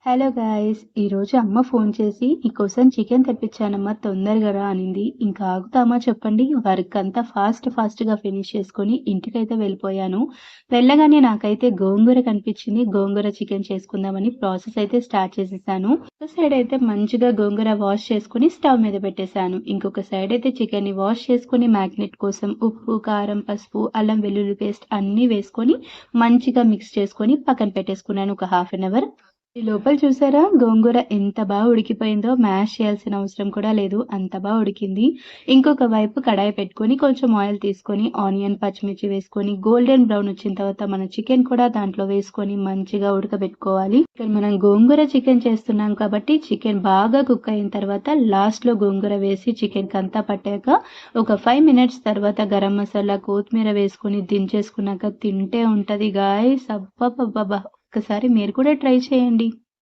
Hello guys! ఈరోజు అమ్మ phone చేసి, "నీకోసం చికెన్ తెప్పించానమ్మా తొందరగా రా" అనింది. ఇంకా ఆగుతామా చెప్పండి? వర్క్ అంతా ఫాస్ట్‌గా ఫినిష్ చేసుకొని ఇంటికైతే వెళ్ళిపోయాను. వెళ్ళగానే నాకైతే గోంగూర కనిపించింది. గోంగూర చికెన్ చేసుకుందామని ప్రాసెస్ అయితే స్టార్ట్ చేసేసాను. ఒక సైడ్ అయితే మంచిగా గోంగూర వాష్ చేసుకొని స్టవ్ మీద పెట్టేసాను. ఇంకొక సైడ్ అయితే చికెన్‌ని వాష్ చేసుకొని మ్యాగ్నేట్ కోసం ఉప్పు, కారం, పసుపు, అల్లం వెల్లుల్లి పేస్ట్ అన్నీ వేసుకొని మంచిగా మిక్స్ చేసుకొని పక్కన పెట్టేసుకున్నాను ఒక హాఫ్ అన్ అవర్. ఈ లోపల చూసారా గోంగూర ఎంత బాగా ఉడికిపోయిందో, మ్యాష్ చేయాల్సిన అవసరం కూడా లేదు. అంత బాగా ఉడికింది. ఇంకొక వైపు కడాయి పెట్టుకొని కొంచెం ఆయిల్ తీసుకొని ఆనియన్, పచ్చిమిర్చి వేసుకొని గోల్డెన్ బ్రౌన్ వచ్చిన తర్వాత మన చికెన్ కూడా దాంట్లో వేసుకొని మంచిగా ఉడకబెట్టుకోవాలి. ఇక్కడ మనం గోంగూర చికెన్ చేస్తున్నాం కాబట్టి చికెన్ బాగా కుక్ అయిన తర్వాత లాస్ట్‌లో గోంగూర వేసి చికెన్‌కి అంతా పట్టాక ఒక 5 మినిట్స్ తర్వాత గరం మసాలా, కొత్తిమీర వేసుకొని దించేసుకున్నాక తింటే ఉంటది గాయ్స్. అబ్బబ్బబ్బబ్బా! ఒక్కసారి మీరు కూడా ట్రై చేయండి.